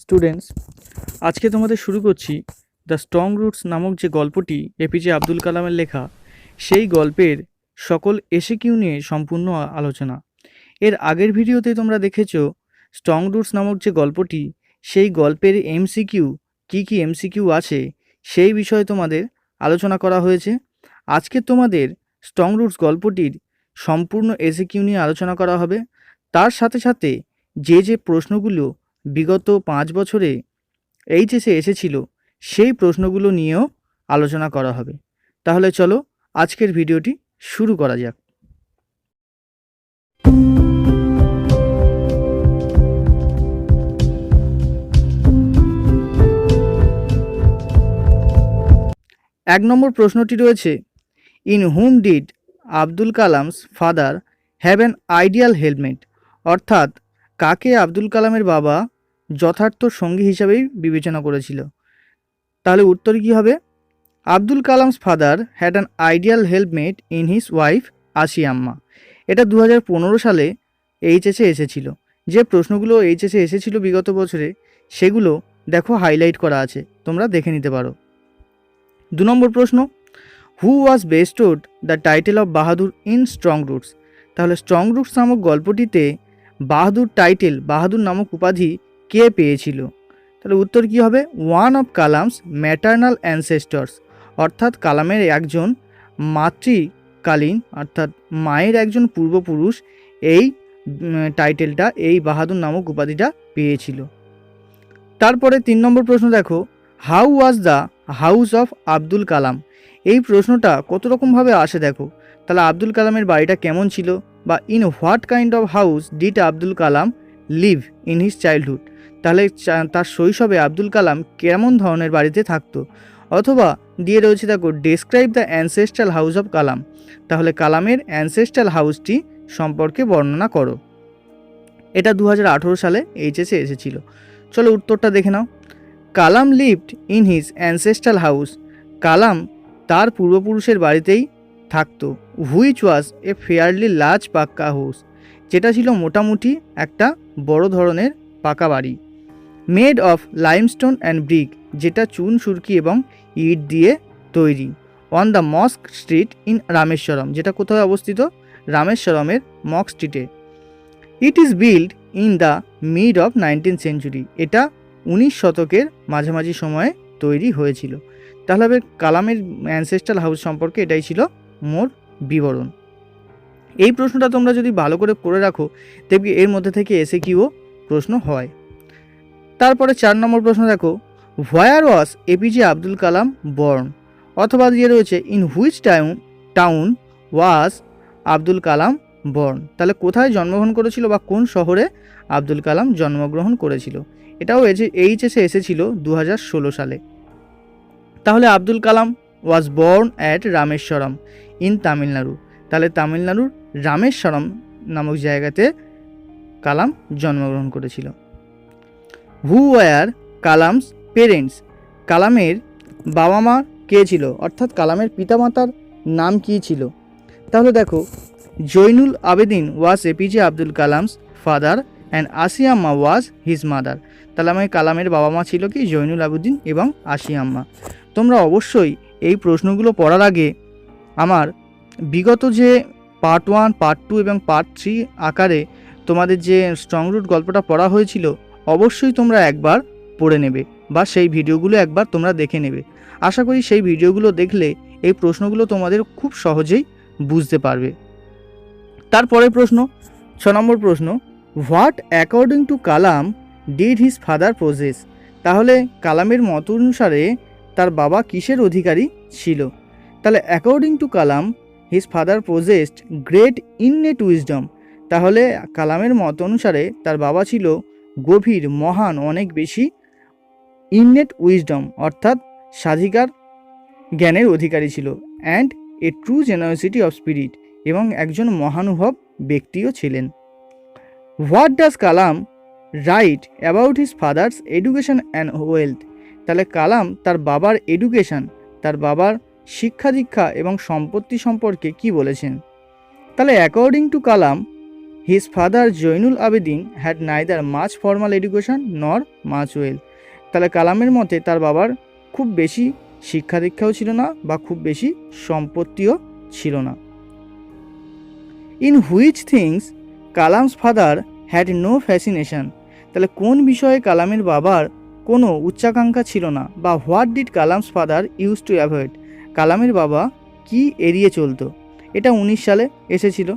Students, আজকে তোমাদের শুরু করছি দ্য স্ট্রং রুটস নামক যে গল্পটি এপিজে আব্দুল কালামের লেখা, সেই গল্পের সকল এসিকিউ নিয়ে সম্পূর্ণ আলোচনা। এর আগের ভিডিওতে তোমরা দেখেছো স্ট্রং রুটস নামক যে গল্পটি, সেই গল্পের এমসিকিউ কী এমসিকিউ আছে সেই বিষয়ে তোমাদের আলোচনা করা হয়েছে। আজকে তোমাদের স্ট্রং রুটস গল্পটির সম্পূর্ণ এসিকিউ নিয়ে আলোচনা করা হবে। তার সাথে সাথে যে প্রশ্নগুলো বিগত 5 বছরে এইচএসে এসেছিল সেই প্রশ্নগুলো নিয়েও আলোচনা করা হবে। তাহলে চলো আজকের ভিডিওটি শুরু করা যাক। এক নম্বর প্রশ্নটি রয়েছে, in whom did Abdul Kalam's father have an ideal helmet, অর্থাৎ কাকে আব্দুল কালামের বাবা যথার্থ সঙ্গী হিসাবেই বিবেচনা করেছিল। তাহলে উত্তর কী হবে? Abdul Kalam's father had an ideal helpmate in his wife Asiamma. এটা 2015 সালে এইচএসে এসেছিল। যে প্রশ্নগুলো এইচএসে এসেছিল বিগত বছরে সেগুলো দেখো হাইলাইট করা আছে, তোমরা দেখে নিতে পারো। 2 নম্বর প্রশ্ন, who was bestowed the title of Bahadur in strong roots. তাহলে স্ট্রং রুটস নামক গল্পটিতে বাহাদুর নামক উপাধি কে পেয়েছিল? তাহলে উত্তর কী হবে? ওয়ান অফ কালামস ম্যাটার্নাল অ্যানসেস্টর্স, অর্থাৎ কালামের একজন মাতৃকালীন অর্থাৎ মায়ের একজন পূর্বপুরুষ এই টাইটেলটা, এই বাহাদুর নামক উপাধিটা পেয়েছিল। তারপরে 3 নম্বর প্রশ্ন দেখো, how was the house of Abdul Kalam. এই প্রশ্নটা কত রকমভাবে আসে দেখো। তাহলে আব্দুল কালামের বাড়িটা কেমন ছিল, বা in what kind of house did Abdul Kalam live in his childhood. তাহলে তার শৈশবে আব্দুল কালাম কেমন ধরনের বাড়িতে থাকতো। অথবা দিয়ে রয়েছে দেখো, describe the ancestral house of Kalam. তাহলে কালামের অ্যানসেস্ট্রাল হাউসটি সম্পর্কে বর্ণনা করো। এটা 2018 সালে এইচএসে এসেছিল। চলো উত্তরটা দেখে নাও। Kalam lived in his ancestral house. Kalam তার পূর্বপুরুষের বাড়িতেই থাকতো। Which was a fairly large pucca house, যেটা ছিল মোটামুটি একটা বড় ধরনের পাকা বাড়ি। Made of limestone and brick, যেটা চুন সুরকি এবং ইট দিয়ে তৈরি। On the mosque street in Rameswaram, যেটা কোথায় অবস্থিত? রামেশ্বরমের মস্ক স্ট্রিটে। It is build in the mid of 19th century, এটা 19 শতকের মাঝামাঝি সময়ে তৈরি হয়েছিল। তাহলে কালামের অ্যানসেস্ট্রাল হাউস সম্পর্কে এটাই ছিল মোট বিবরণ। এই প্রশ্নটা তোমরা যদি ভালো করে রাখো দেখবি এর মধ্যে থেকে এসএকিউ প্রশ্ন হয়। তারপরে 4 নম্বর প্রশ্ন দেখো, হোয়ার ওয়াজ এপিজে আব্দুল কালাম বর্ন, অথবা দিয়ে রয়েছে in which town was Abdul Kalam born. তাহলে কোথায় জন্মগ্রহণ করেছিল বা কোন শহরে আব্দুল কালাম জন্মগ্রহণ করেছিল। এটাও এইচএসে এসেছিল 2016 সালে। তাহলে Abdul Kalam was born at Rameswaram in Tamil Nadu. তাহলে তামিলনাড়ুর রামেশ্বরম নামক জায়গাতে কালাম জন্মগ্রহণ করেছিল। হু ওয়ার কালামস পেরেন্টস, কালামের বাবা মা কে ছিল, অর্থাৎ কালামের পিতামাতার নাম কী ছিল। তাহলে দেখো, Jainul Abedin was APJ Abdul Kalam's father and Asiamma was his mother. তাহলে কালামের বাবা মা ছিল কি? জৈনুল আবেদিন এবং আসিয়াম্মা। তোমরা অবশ্যই এই প্রশ্নগুলো পড়ার আগে আমার বিগত যে পার্ট 1, পার্ট 2 এবং পার্ট 3 আকারে তোমাদের যে স্ট্রং রুট গল্পটা পড়া হয়েছিল অবশ্যই তোমরা একবার পড়ে নেবে, বা সেই ভিডিওগুলো একবার তোমরা দেখে নেবে। আশা করি সেই ভিডিওগুলো দেখলে এই প্রশ্নগুলো তোমাদের খুব সহজেই বুঝতে পারবে। তারপরে প্রশ্ন 6 নম্বর প্রশ্ন, what according to Kalam did his father possess. তাহলে কালামের মত অনুসারে তার বাবা কিসের অধিকারী ছিল? তাহলে according to Kalam his father possessed great innate wisdom. তাহলে কালামের মত অনুসারে তার বাবা ছিল গভীর, মহান, অনেক বেশি ইননেট উইজডম, অর্থাৎ স্বাধিকার জ্ঞানের অধিকারী ছিল। And a true generosity of spirit, এবং একজন মহানুভব ব্যক্তিও ছিলেন। What does Kalam right about his father's education and wealth. তাহলে কালাম তার বাবার এডুকেশন, তার বাবার শিক্ষা দীক্ষা এবং সম্পত্তি সম্পর্কে কি বলেছেন? তাহলে according to Kalam his father Zainul Abedin had neither much formal education নর মাচ ওয়েলথ। তাহলে কালামের মতে তার বাবার খুব বেশি শিক্ষা দীক্ষাও ছিল না বা খুব বেশি সম্পত্তিও ছিল না। In which things Kalam's father had no fascination. তাহলে কোন বিষয়ে কালামের বাবার কোনো উচ্চাকাঙ্ক্ষা ছিল না, বা what did Kalam's father use to avoid. কালামের বাবা কি এড়িয়ে চলতো, এটা 19 সালে এসেছিল।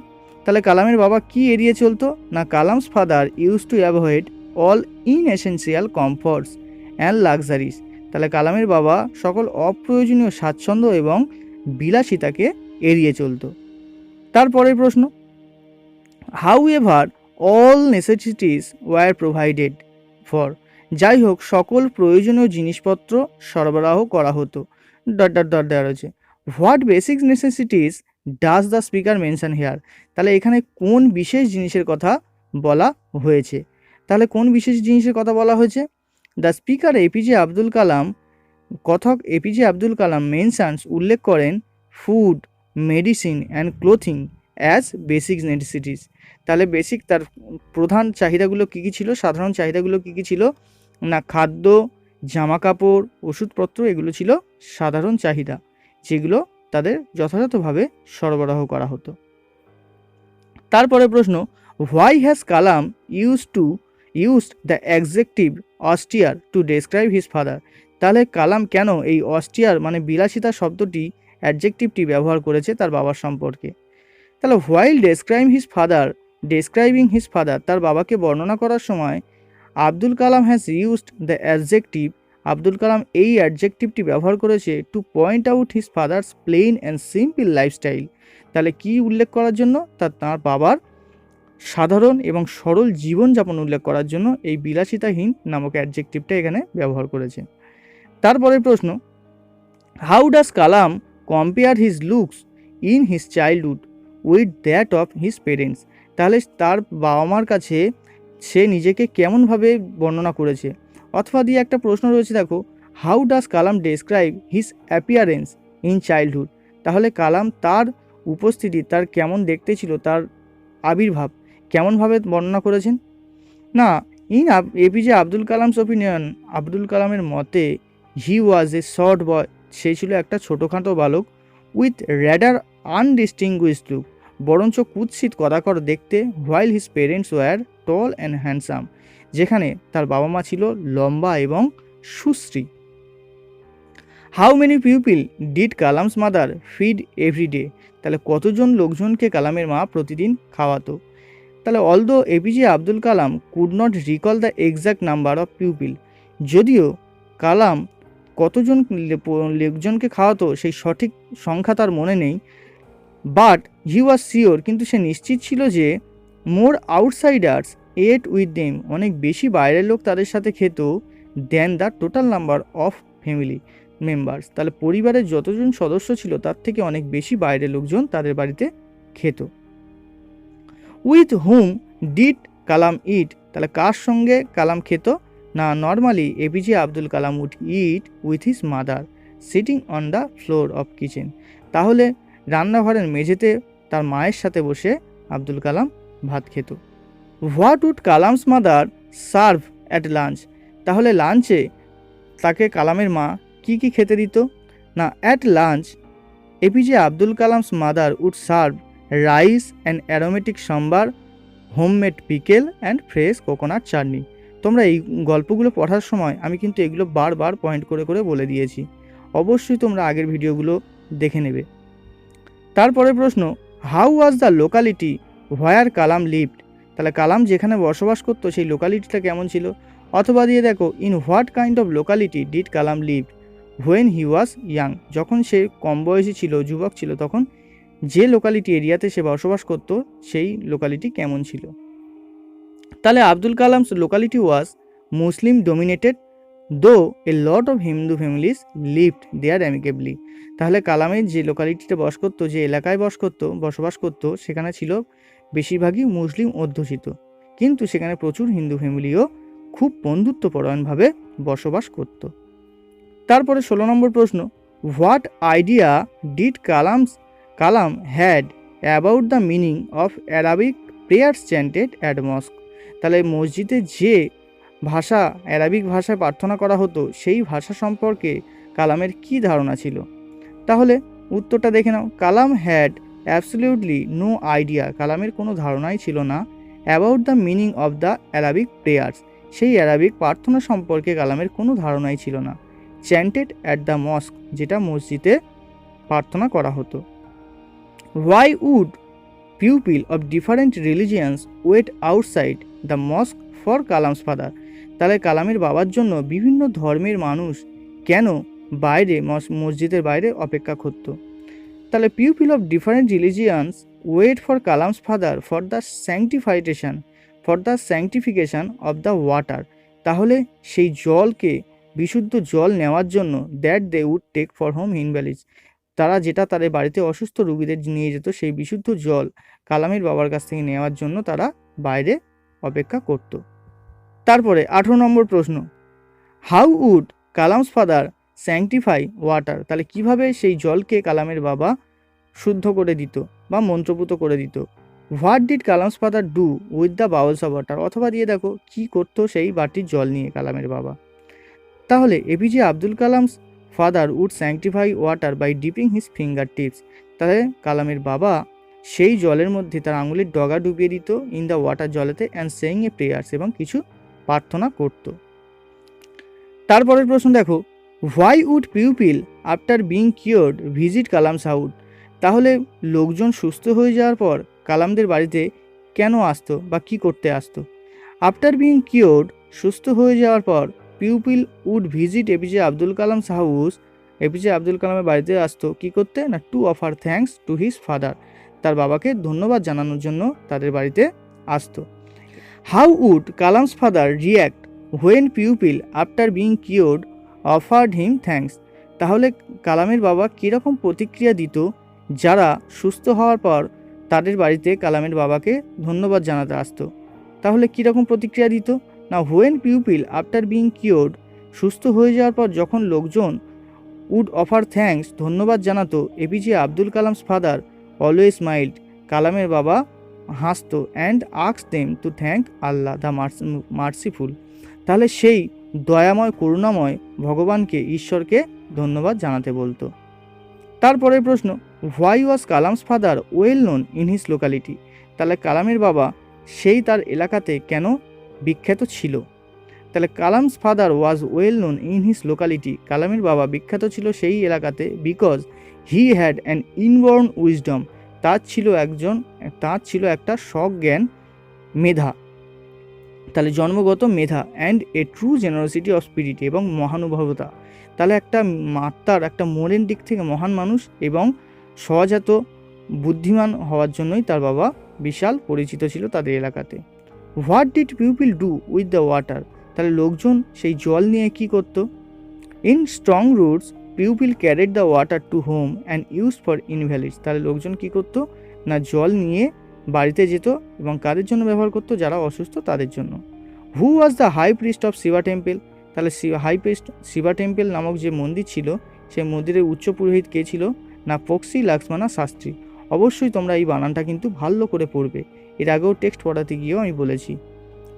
তাহলে কালামের বাবা কি এড়িয়ে চলতো না, Kalam's father use to avoid all inessential comforts and luxuries. তাহলে কালামের বাবা সকল অপ্রয়োজনীয় স্বাচ্ছন্দ্য এবং বিলাসিতাকে এড়িয়ে চলতো। তারপরের প্রশ্ন, however all necessities were provided for. যাই হোক সকল প্রয়োজনীয় জিনিসপত্র সরবরাহ করা হতো। ডট ডট ডট দেওয়া রয়েছে। What basic necessities does the speaker mention here. তাহলে এখানে কোন বিশেষ জিনিসের কথা বলা হয়েছে। তাহলে কোন বিশেষ জিনিসের কথা বলা হয়েছে, the speaker APJ Abdul Kalam, Kathak APJ Abdul Kalam mentions উল্লেখ করেন food, medicine and clothing as basic necessities. তাহলে বেসিক তার প্রধান চাহিদাগুলো কী কী ছিল, সাধারণ চাহিদাগুলো কী কী ছিল না, খাদ্য, জামা কাপড়, ওষুধপত্র, এগুলো ছিল সাধারণ চাহিদা যেগুলো তাদের যথাযথভাবে সরবরাহ করা হতো। তারপরে প্রশ্ন, why has Kalam used the adjective austere to describe his father. তাহলে কালাম কেন এই অস্টিয়ার মানে বিলাসিতা শব্দটি অ্যাডজেক্টিভটি ব্যবহার করেছে তার বাবার সম্পর্কে। তাহলে হোয়াইল ডেসক্রাইবিং হিজ ফাদার, তার বাবাকে বর্ণনা করার সময় Abdul Kalam has used the adjective, Abdul Kalam এই অ্যাডজেক্টিভটি ব্যবহার করেছে to point out his father's plain and simple lifestyle. তাহলে কি উল্লেখ করার জন্য, তার বাবার সাধারণ এবং সরল জীবনযাপন উল্লেখ করার জন্য এই বিলাসিতাহীন নামক অ্যাডজেক্টিভটা এখানে ব্যবহার করেছে। তারপরের প্রশ্ন, how does Kalam compare his looks in his childhood with that of his parents. তাহলে তার বাবা মার কাছে সে নিজেকে কেমনভাবে বর্ণনা করেছে, অথবা দিয়ে একটা প্রশ্ন রয়েছে দেখো, how does Kalam describe his appearance in childhood. তাহলে কালাম তার উপস্থিতি, তার কেমন দেখতে ছিল, তার আবির্ভাব কেমনভাবে বর্ণনা করেছেন না, in APJ Abdul Kalam's opinion, Abdul কালামের মতে হি ওয়াজ এ শর্ট বয়, সে ছিল একটা ছোটোখাটো বালক, উইথ র্যাডার আনডিস্টিংগুইশড লুক, বরঞ্চ কুৎসিত কদাকর দেখতে, while his parents were tall and handsome, যেখানে তার বাবা মা ছিল লম্বা এবং সুশ্রী। How many pupil did Kalam's mother feed everyday. তাহলে কতজন লোকজনকে কালামের মা প্রতিদিন খাওয়াতো। তাহলে although APJ Abdul Kalam could not recall the exact number of pupil, যদিও কালাম কতজন লোকজনকে খাওয়াতো সেই সঠিক সংখ্যা তার মনে নেই, বাট হি ওয়াজ শিওর, কিন্তু সে নিশ্চিত ছিল যে more outsiders ate with them, অনেক বেশি বাইরের লোক তাদের সাথে খেত, then the total number of family members. তাহলে পরিবারের যতজন সদস্য ছিল তার থেকে অনেক বেশি বাইরের লোকজন তাদের বাড়িতে খেত। উইথ হুম ডিড কালাম ইট, তাহলে কার সঙ্গে কালাম খেত না, normally APJ Abdul Kalam would eat with his mother sitting on the floor of kitchen. তাহলে রান্নাঘরের মেঝেতে তার মায়ের সাথে বসে আব্দুল কালাম ভাত খেত। What would Kalam's mother serve at lunch. তাহলে লাঞ্চে তাকে কালামের মা কি কি খেতে দিত না, at lunch APJ Abdul Kalam's mother would serve rice and aromatic sambar, homemade pickle and fresh coconut chutney. তোমরা এই গল্পগুলো পড়ার সময় আমি কিন্তু এগুলো বারবার পয়েন্ট করে করে বলে দিয়েছি, অবশ্যই তোমরা আগের ভিডিওগুলো দেখে নেবে। তারপরে প্রশ্ন, how was the locality where Kalam lived. তাহলে কালাম যেখানে বসবাস করতো সেই লোকালিটিটা কেমন ছিল, অথবা দিয়ে দেখো, in what kind of locality did Kalam lived when he was young. যখন সে কম বয়সী ছিল, যুবক ছিল, তখন যে লোকালিটি এরিয়াতে সে বসবাস করত সেই লোকালিটি কেমন ছিল। তাহলে Abdul Kalam's locality was Muslim dominated, though a lot of Hindu families lived there amicably. তাহলে কালামের যে লোকালিটিতে যে এলাকায় বসবাস করতো সেখানে ছিল বেশিরভাগই মুসলিম অধ্যুষিত, কিন্তু সেখানে প্রচুর হিন্দু ফ্যামিলিও খুব বন্ধুত্বপরায়ণভাবে বসবাস করত। তারপরে 16 নম্বর প্রশ্ন, what idea did Kalam had about the meaning of Arabic prayers chanted at mosque. তাহলে মসজিদে যে ভাষা, অ্যারাবিক ভাষায় প্রার্থনা করা হতো, সেই ভাষা সম্পর্কে কালামের কি ধারণা ছিল? তাহলে উত্তরটা দেখে নাও। কালাম হ্যাড অ্যাবসলিউটলি নো আইডিয়া, কালামের কোনো ধারণাই ছিল না about the meaning of the Arabic prayers, সেই অ্যারাবিক প্রার্থনা সম্পর্কে কালামের কোনো ধারণাই ছিল না। চ্যান্টেড অ্যাট দ্য মস্ক, যেটা মসজিদে প্রার্থনা করা হতো। Why would people of different religions wait outside the mosque for Kalam's father? তাহলে কালামের বাবার জন্য বিভিন্ন ধর্মের মানুষ কেন বাইরে, মসজিদের বাইরে অপেক্ষা করত? তাহলে pupil of different religions wait for Kalam's father for the sanctification of the water. তাহলে সেই জলকে, বিশুদ্ধ জল নেওয়ার জন্য, that they would take for home invalids, তারা যেটা তাদের বাড়িতে অসুস্থ রোগীদের নিয়ে যেত, সেই বিশুদ্ধ জল কালামের বাবার কাছ থেকে নেওয়ার জন্য তারা বাইরে অপেক্ষা করত। তারপরে 18 নম্বর প্রশ্ন, how would Kalam's father sanctify water? তাহলে কিভাবে সেই জলকে কালামের বাবা শুদ্ধ করে দিত বা মন্ত্রপুত করে দিত? What did Kalam's father do with the bowels of water? অথবা দিয়ে দেখো কি করতো সেই বাটির জল নিয়ে কালামের বাবা। তাহলে APJ Abdul Kalam's father would sanctify water by dipping his finger tips. তাহলে কালামের বাবা সেই জলের মধ্যে তার আঙুলের ডগা ডুবিয়ে দিত ইন দ্য ওয়াটার, জলেতে, অ্যান্ড সেইং এ প্রেয়ার্স, এবং কিছু প্রার্থনা করত। তারপরের প্রশ্ন দেখো, why would people after being cured visit Kalam's house? তাহলে লোকজন সুস্থ হয়ে যাওয়ার পর কালামদের বাড়িতে কেন আসতো বা কি করতে আসতো? আফটার বিং কিওর্ড, সুস্থ হয়ে যাওয়ার পর, people would visit APJ Abdul Kalam's house, APJ Abdul কালামের বাড়িতে আসতো কি করতে না, to offer thanks to his father, তার বাবাকে ধন্যবাদ জানানোর জন্য তাদের বাড়িতে আসতো। How would Kalam's father react when people after being cured offered him thanks? তাহলে কালামের বাবা কীরকম প্রতিক্রিয়া দিত যারা সুস্থ হওয়ার পর তাদের বাড়িতে কালামের বাবাকে ধন্যবাদ জানাতে আসতো? তাহলে কীরকম প্রতিক্রিয়া দিত না, when people after being cured, সুস্থ হয়ে যাওয়ার পর যখন লোকজন উড অফার থ্যাঙ্কস, ধন্যবাদ জানাতো, APJ Abdul Kalam's father always smiled, কালামের বাবা হাসতো, and ask them to thank Allah the merciful. তাহলে সেই দয়াময়, করুণাময় ভগবানকে, ঈশ্বরকে ধন্যবাদ জানাতে বলতো। তারপরের প্রশ্ন, why was Kalam's father well known in his locality? তাহলে কালামের বাবা সেই তার এলাকাতে কেন বিখ্যাত ছিল? তাহলে Kalam's father was well known in his locality, কালামের বাবা বিখ্যাত ছিল সেই এলাকাতে, because he had an inborn wisdom, তার ছিল একটা সজ্ঞান, মেধা, তাহলে জন্মগত মেধা, and a true generosity of spirit, এবং মহানুভবতা। তাহলে একটা আত্মার, একটা মনের দিক থেকে মহান মানুষ এবং সহজাত বুদ্ধিমান হওয়ার জন্যই তার বাবা বিশাল পরিচিত ছিল তাদের এলাকাতে। What did people do with the water? তাহলে লোকজন সেই জল নিয়ে কি করতো? In strong roots people carried the water to home and use for invalids. তাহলে লোকজন কি করতো না, জল নিয়ে বাড়িতে যেত এবং কাদের জন্য ব্যবহার করতো? যারা অসুস্থ তাদের জন্য। Who was the high priest of Shiva temple? তাহলে হাই প্রিস্ট শিবা টেম্পল নামক যে মন্দির ছিল, সেই মন্দিরের উচ্চ পুরোহিত কে ছিল না, পক্সি লক্ষ্মণা শাস্ত্রী। অবশ্যই তোমরা এই বানানটা কিন্তু ভালো করে পড়বে, এর আগেও টেক্সট পড়াতে গিয়েও আমি বলেছি।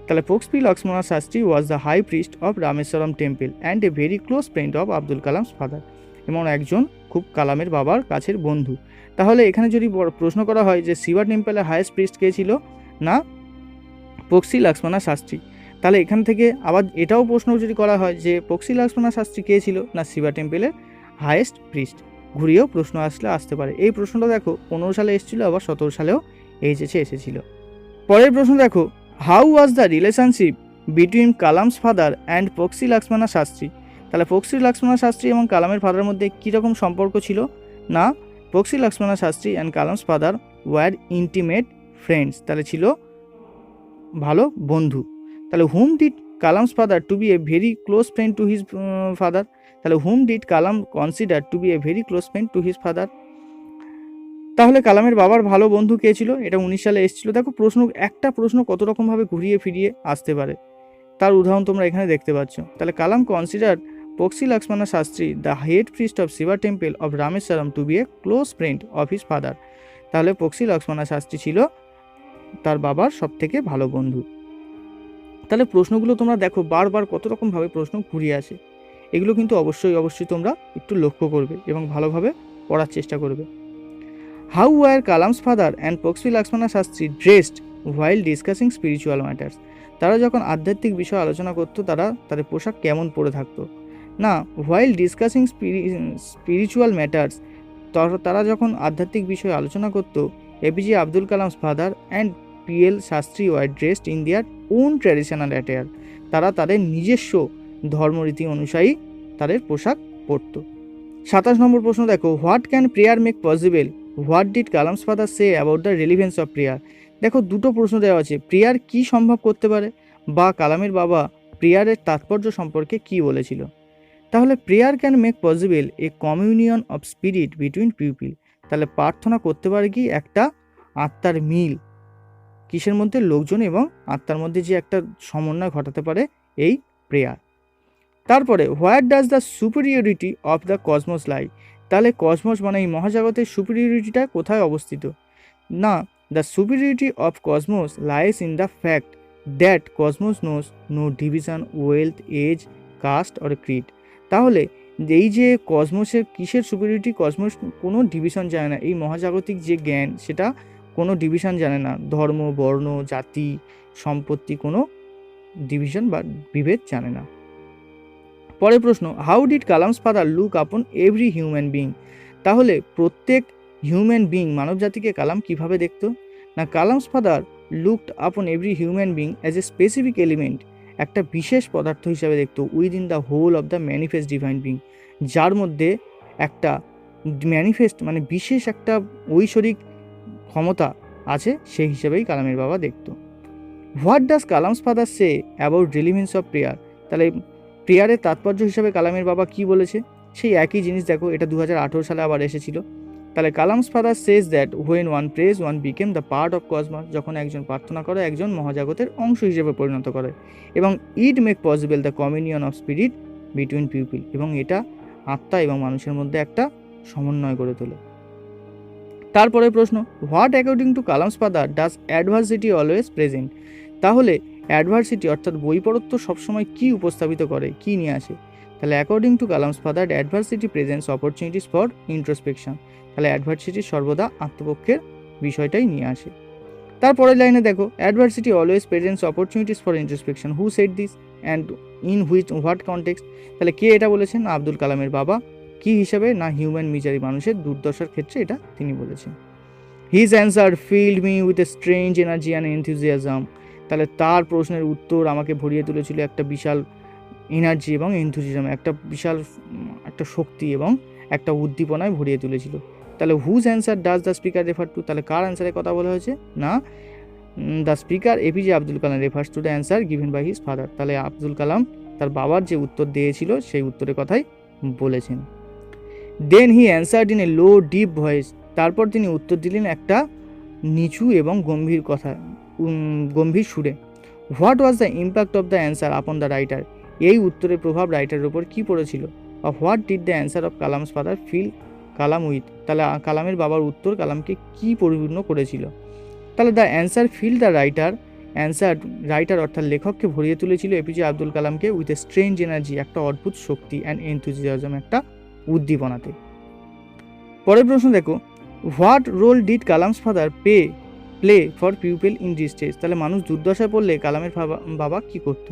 তাহলে Pakshi Lakshmana Shastri was the high priest of Rameswaram temple and a very close friend of Abdul Kalam's father, এবং একজন খুব কালামের বাবার কাছের বন্ধু। তাহলে এখানে যদি প্রশ্ন করা হয় যে শিবা টেম্পলের হায়েস্ট প্রিস্ট কে ছিল, না পক্সি লক্ষ্মণা শাস্ত্রী, তাহলে এখান থেকে আবার এটাও প্রশ্ন যদি করা হয় যে পক্সি লক্ষ্মণা শাস্ত্রী কে ছিল, না শিবা টেম্পলের হায়েস্ট প্রিস্ট, ঘুরিয়েও প্রশ্ন আসতে পারে। এই প্রশ্নটা দেখো 15 সালে এসেছিলো, আবার 17 সালেও এসেছিল। পরের প্রশ্ন দেখো, how was the relationship between Kalam's father and Pakshi Lakshmana Shastri? তাহলে পক্সি লক্ষ্মণা শাস্ত্রী এবং কালামের ফাদারের মধ্যে কীরকম সম্পর্ক ছিল না, Pakshi Lakshmana Shastri and Kalam's father were intimate friends, তাহলে ছিল ভালো বন্ধু। তাহলে whom did Kalam's father to be a very close friend to his father? তাহলে whom did Kalam consider to be a very close friend to his father? তাহলে কালামের বাবার ভালো বন্ধু কে ছিল? এটা 19 সালে এসেছিল। দেখো একটা প্রশ্ন কত রকমভাবে ঘুরিয়ে ফিরিয়ে আসতে পারে, তার উদাহরণ তোমরা এখানে দেখতে পাচ্ছ। তাহলে Kalam consider Pakshi Lakshmana Shastri the head priest of Shiva temple of Rameswaram to be a close friend of his father. তাহলে পক্সি লক্ষ্মণা শাস্ত্রী ছিল তার বাবার সবথেকে ভালো বন্ধু। তাহলে প্রশ্নগুলো তোমরা দেখো বারবার কত রকমভাবে প্রশ্ন ঘুরিয়ে আসে। এগুলো কিন্তু অবশ্যই তোমরা একটু লক্ষ্য করবে এবং ভালোভাবে পড়ার চেষ্টা করবে। How were Kalam's father and Pakshi Lakshmana Shastri dressed while discussing spiritual matters? তারা যখন আধ্যাত্মিক বিষয় আলোচনা করতো তারা তাদের পোশাক কেমন পরে থাকতো? না, হোয়াইল ডিসকাসিং স্পিরিচুয়াল ম্যাটার্স, তারা যখন আধ্যাত্মিক বিষয়ে আলোচনা করতো, APJ Abdul Kalam's father and PL Shastri were dressed in their own traditional attire. তারা তাদের নিজস্ব ধর্মরীতি অনুযায়ী তাদের পোশাক পরত। 27 নম্বর প্রশ্ন দেখো, what can prayer make possible? What did Kalam's father say about the relevance of prayer? দেখো দুটো প্রশ্ন দেওয়া আছে, প্রেয়ার কি সম্ভব করতে পারে বা কালামের বাবা প্রেয়ারের তাৎপর্য সম্পর্কে কি বলেছিল। তাহলে prayer can make possible A communion of spirit between people. তাহলে প্রার্থনা করতে পারে কি একটা আত্মার মিল, কিসের মধ্যে? লোকজন এবং আত্মার মধ্যে যে একটা সমন্বয় ঘটাতে পারে এই প্রেয়ার। তারপরে where does the superiority of the cosmos lie? তাহলে কসমস মানে এই মহাজগতের সুপিরিয়রিটিটা কোথায় অবস্থিত? না, the superiority of cosmos lies in the fact that cosmos knows no division, wealth, age, caste or creed. তাহলে এই যে কসমসের কিসের সুপিরিয়রিটি? কসমস কোনো ডিভিশন জানে না। এই মহাজাগতিক যে জ্ঞান সেটা কোনো ডিভিশন জানে না, ধর্ম, বর্ণ, জাতি, সম্পত্তি কোনো ডিভিশন বা বিভেদ জানে না। পরের প্রশ্ন, how did Kalam's father look আপন এভরি হিউম্যান বিং? তাহলে প্রত্যেক হিউম্যান বিং, মানব জাতিকে কালাম কিভাবে দেখত? না, Kalam's father looked upon every human being as a specific element, একটা বিশেষ পদার্থ হিসাবে দেখত, within the whole of the manifest divine being, যার মধ্যে একটা ম্যানিফেস্ট মানে বিশেষ একটা ঐশ্বরিক ক্ষমতা আছে, সেই হিসেবেই কালামের বাবা দেখত। What does Kalam's father say about relevance of prayer? তাহলে প্রেয়ারের তাৎপর্য হিসাবে কালামের বাবা কি বলেছে? সেই একই জিনিস দেখো, এটা 2018 সালে আবার এসেছিল। তাহলে Kalam's father says that when one prays one became the part of cosmos, যখন একজন প্রার্থনা করে একজন মহাজাগতের অংশ হিসেবে পরিণত করে, এবং it make possible the communion of spirit between people, এবং এটা আত্মা এবং মানুষের মধ্যে একটা সমন্বয় গড়ে তোলে। তারপরে প্রশ্ন, what according to Kalam's father does adversity always present? তাহলে অ্যাডভার্সিটি অর্থাৎ বৈপরত্য সবসময় কি উপস্থাপিত করে, কি নিয়ে আসে? তাহলে according to Kalam's father adversity presents opportunities for introspection. তাহলে অ্যাডভার্সিটি সর্বদা আত্মপক্ষের বিষয়টাই নিয়ে আসে। তারপরের লাইনে দেখো, adversity always presents opportunities for introspection, who said this and in what context? তাহলে কে এটা বলেছেন? আব্দুল কালামের বাবা। কি হিসাবে? না, হিউম্যান মিজারি, মানুষের দুর্দশার ক্ষেত্রে এটা তিনি বলেছেন। His answer filled me with a strange energy and enthusiasm. তাহলে তার প্রশ্নের উত্তর আমাকে ভরিয়ে তুলেছিল একটা বিশাল এনার্জি এবং এনথুজিয়াজম, একটা বিশাল একটা শক্তি এবং একটা উদ্দীপনায় ভরিয়ে তুলেছিল। তাহলে whose answer does the speaker refer to? তাহলে কার অ্যান্সারের কথা বলা হয়েছে? না, the speaker APJ Abdul Kalam refers to the answer given by his father. তাহলে আব্দুল কালাম তার বাবার যে উত্তর দিয়েছিল সেই উত্তরের কথাই বলেছেন। Then he answered in a low deep voice. তারপর তিনি উত্তর দিলেন একটা নিচু এবং গম্ভীর সুরে। What was the impact of the answer upon the writer? এই উত্তরের প্রভাব রাইটারের উপর কী পড়েছিল? বা what did the answer of Kalam's father fill Kalam with? তাহলে কালামের বাবার উত্তর কালামকে কি পরিপূর্ণ করেছিল? তাহলে the answer fill the writer অর্থাৎ লেখককে ভরিয়ে তুলেছিল APJ Abdul কালামকে with a strange energy, একটা অদ্ভুত শক্তি, অ্যান্ড এনথুজিয়াজম, একটা উদ্দীপনাতে। পরের প্রশ্ন দেখো, what role did Kalam's father play for people in distress? তাহলে মানুষ দুর্দশায় পড়লে কালামের বাবা কি করতো?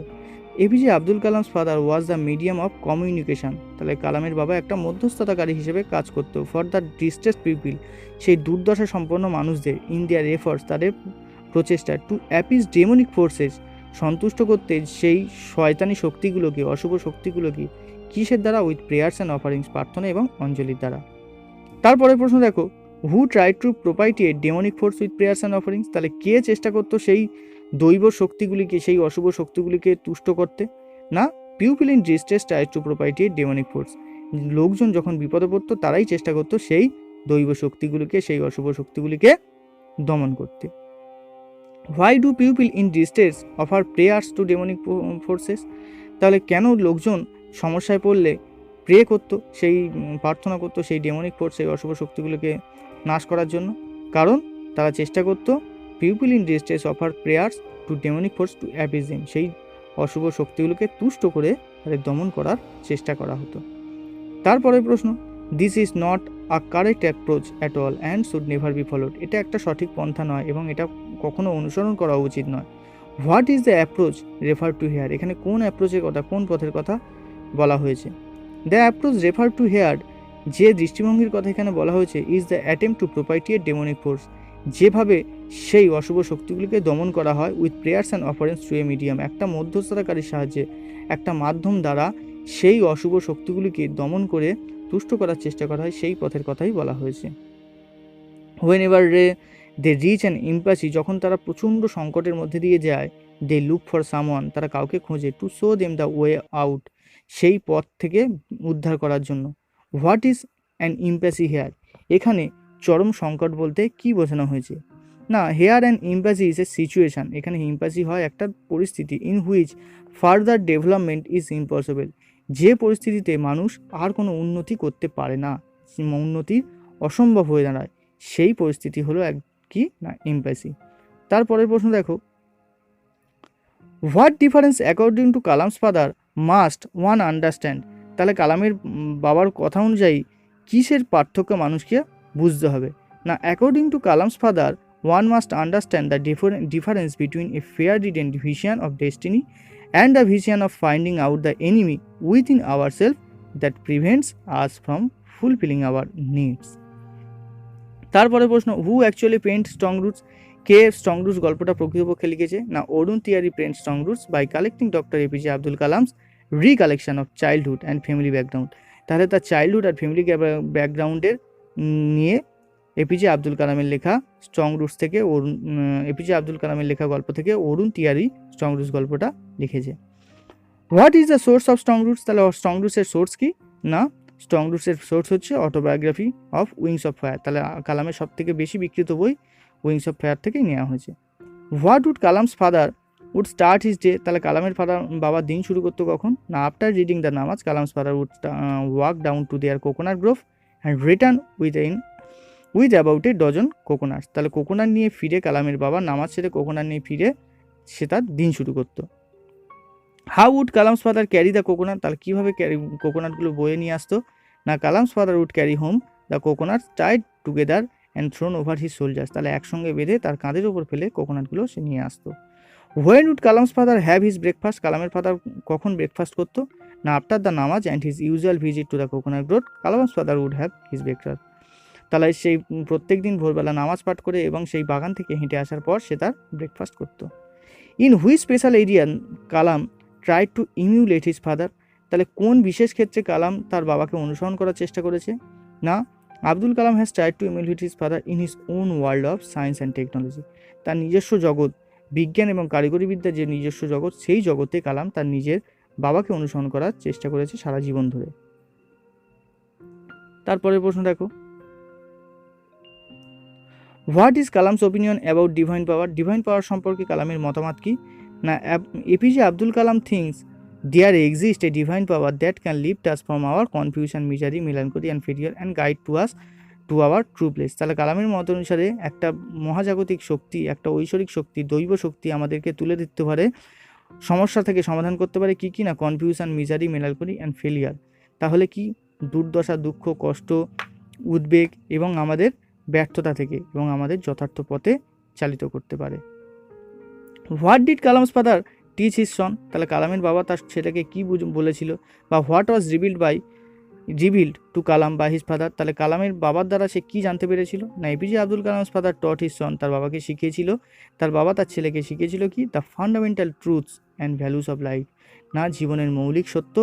APJ Abdul Kalam's father was the medium of communication. তাহলে কালামের বাবা একটা মধ্যস্থতাকারী হিসেবে কাজ করতো ফর দ্য ডিস্ট্রেস পিপল, সেই দুর্দশা সম্পন্ন মানুষদের, ইন দেয়ার এফর্টস, তাদের প্রচেষ্টা, টু অ্যাপিজ ডেমনিক ফোর্সেস, সন্তুষ্ট করতে সেই শয়তানি শক্তিগুলোকে, অশুভ শক্তিগুলোকে, কিসের দ্বারা? উইথ প্রেয়ার্স অ্যান্ড অফারিংস, প্রার্থনা এবং অঞ্জলির দ্বারা। তারপরে প্রশ্ন দেখো, who try to propitiate demonic force with prayers and offerings? তাহলে কে চেষ্টা করতো সেই দৈব শক্তিগুলিকে, সেই অশুভ শক্তিগুলিকে তুষ্ট করতে? না, people in distress try to propitiate demonic force. লোকজন যখন বিপদে পড়তো তারাই চেষ্টা করতো সেই দৈব শক্তিগুলিকে, সেই অশুভ শক্তিগুলিকে দমন করতে। Why do people in distress offer prayers to demonic forces? তাহলে কেন লোকজন সমস্যায় পড়লে প্রে করতো, সেই প্রার্থনা করতো সেই ডেমনিক ফোর্স, সেই অশুভ শক্তিগুলোকে নাশ করার জন্য? কারণ তারা চেষ্টা করতো people in distress offer prayers to demonic force to appease them. সেই অশুভ শক্তিগুলোকে তুষ্ট করে তাদের দমন করার চেষ্টা করা হতো। তারপরের প্রশ্ন, this is not a correct approach at all and should never be followed. এটা একটা সঠিক পন্থা নয় এবং এটা কখনো অনুসরণ করা উচিত নয়। What is the approach refer to here? এখানে কোন অ্যাপ্রোচের কথা, কোন পথের কথা বলা হয়েছে? The approach refer to here, যে দৃষ্টিভঙ্গির কথা এখানে বলা হয়েছে, is the attempt to propitiate demonic force. যেভাবে সেই অশুভ শক্তিগুলিকে দমন করা হয় with prayers and offerings through a medium, একটা মধ্যস্থতাকারীর সাহায্যে, একটা মাধ্যম দ্বারা সেই অশুভ শক্তিগুলিকে দমন করে তুষ্ট করার চেষ্টা করা হয়, সেই পথের কথাই বলা হয়েছে। Whenever they reach and impasse, যখন তারা প্রচণ্ড সংকটের মধ্যে দিয়ে যায়, দে লুক ফর সামওয়ান, তারা কাউকে খোঁজে, to show them the way out, সেই পথ থেকে উদ্ধার করার জন্য। What is an impasse here? এখানে চরম সংকট বলতে কি বোঝানো হয়েছে? না, here and impasse is a situation. এখানে ইম্প্যাসি হয় একটা পরিস্থিতি, in which further development is impossible, যে পরিস্থিতিতে মানুষ আর কোনো উন্নতি করতে পারে না, উন্নতি অসম্ভব হয়ে দাঁড়ায়, সেই পরিস্থিতি হলো কি না ইম্প্যাসি। তারপরের প্রশ্ন দেখো, what difference according to Kalam's father must one understand? তাহলে কালামের বাবার কথা অনুযায়ী কিসের পার্থক্য মানুষকে বুঝতে হবে? না, according to Kalam's father one must understand the difference between a fear ridden vision of destiny and the vision of finding out the enemy within our self that prevents us from fulfilling our needs. তারপরে প্রশ্ন, who actually penned strong roots? কে strong roots গল্পটা প্রকৃতপক্ষে লিখেছে? না, Arun Tiwari penned strong roots by collecting doctor APJ Abdul Kalam's recollection of childhood and family background. তাহলে তার childhood আর family ব্যাকগ্রাউন্ডের নিয়ে এপিজে আব্দুল কালামের লেখা স্ট্রং রুটস থেকে এপিজে আব্দুল কালামের লেখা গল্প থেকে অরুণ তিয়ারি স্ট্রং রুটস গল্পটা লিখেছে। What is the source of strong roots? তাহলে স্ট্রং রুটসের সোর্স কি? না, স্ট্রং রুটসের সোর্স হচ্ছে autobiography of wings of fire. তাহলে কালামের সব থেকে বেশি বিকৃত বই উইংস অফ ফায়ার থেকেই নেওয়া হয়েছে। What would Kalam's father would start his day? তাহলে কালামের বাবা দিন শুরু করতো কখন? না, after reading the namaz Kalam's father would walk down to their coconut grove and return with about a dozen coconuts. তাহলে কোকোনাট নিয়ে ফিরে কালামের বাবা নামাজ ছেড়ে কোকোনাট নিয়ে ফিরে সে তার দিন শুরু করতো। How would Kalam's father carry the coconut? তাহলে কীভাবে কোকোনাটগুলো বয়ে নিয়ে আসতো? না, Kalam's father would carry home the coconut tied together and thrown over his soldiers. তাহলে একসঙ্গে বেঁধে তার কাঁধের উপর ফেলে কোকোনাটগুলো সে নিয়ে আসতো। When would Kalam's father have his breakfast? কালামের ফাদার কখন ব্রেকফাস্ট করতো? না, after the namaz and his usual visit to the coconut grove Kalam's father would have his breakfast. তাহলে সেই প্রত্যেক দিন ভোরবেলা নামাজ পাঠ করে এবং সেই বাগান থেকে হেঁটে আসার পর সে তার ব্রেকফাস্ট করতো। In which special area Kalam try to emulate his father? তাহলে কোন বিশেষ ক্ষেত্রে কালাম তার বাবাকে অনুসরণ করার চেষ্টা করেছে? না, Abdul Kalam has tried to emulate his father in his own world of science and technology. তার নিজস্ব জগৎ, বিজ্ঞান এবং কারিগরি বিদ্যার যে নিজস্ব জগৎ, সেই জগতে কালাম তার নিজের বাবাকে অনুসরণ করার চেষ্টা করেছে সারা জীবন ধরে। তারপরের প্রশ্ন দেখো, what is Kalam's opinion about divine power? Divine power সম্পর্কে কালামের মতামত কি? না, APJ Abdul Kalam thinks there exist a divine power that can lift us from our confusion, misery, melancholy and failure and guide to us to our true place. তাহলে কালামের মত অনুসারে একটা মহাজাগতিক শক্তি, একটা ঐশ্বরিক শক্তি, দৈব শক্তি আমাদেরকে তুলে দিতে পারে, সমস্যা থেকে সমাধান করতে পারে কি কি না, confusion, misery, melancholy and failure. তাহলে কি, দুর্দশা, দুঃখ, কষ্ট, উদ্বেগ এবং আমাদের ব্যর্থতা থেকে এবং আমাদের যথার্থ পথে চালিত করতে পারে। What did Kalam's father teach his son? তাহলে কালামের বাবা তার ছেলেকে কি বলেছিল, বা what was revealed to Kalam by his father? তাহলে কালামের বাবার দ্বারা সে কি জানতে পেরেছিল? না, APJ Abdul Kalam's father taught his son, তার বাবাকে শিখিয়েছিল, তার বাবা তার ছেলেকে শিখিয়েছিল কি, the fundamental truths and values of life. না, জীবনের মৌলিক সত্য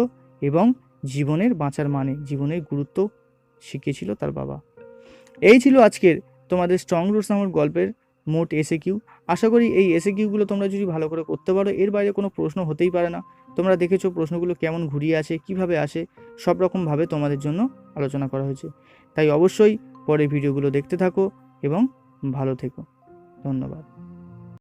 এবং জীবনের বাঁচার মানে, জীবনের গুরুত্ব শিখিয়েছিল তার বাবা। এই ছিল আজকের তোমাদের স্ট্রং রুটস নামক গল্পের মোট এসএ কিউ। আশা করি এই এসএ কিউগুলো তোমরা যদি ভালো করে করতে পারো, এর বাইরে কোনো প্রশ্ন হতেই পারে না। তোমরা দেখেছো প্রশ্নগুলো কেমন ঘুরিয়ে আসে, কিভাবে আসে, সব রকমভাবে তোমাদের জন্য আলোচনা করা হয়েছে। তাই অবশ্যই পরে ভিডিওগুলো দেখতে থাকো এবং ভালো থেকো। ধন্যবাদ।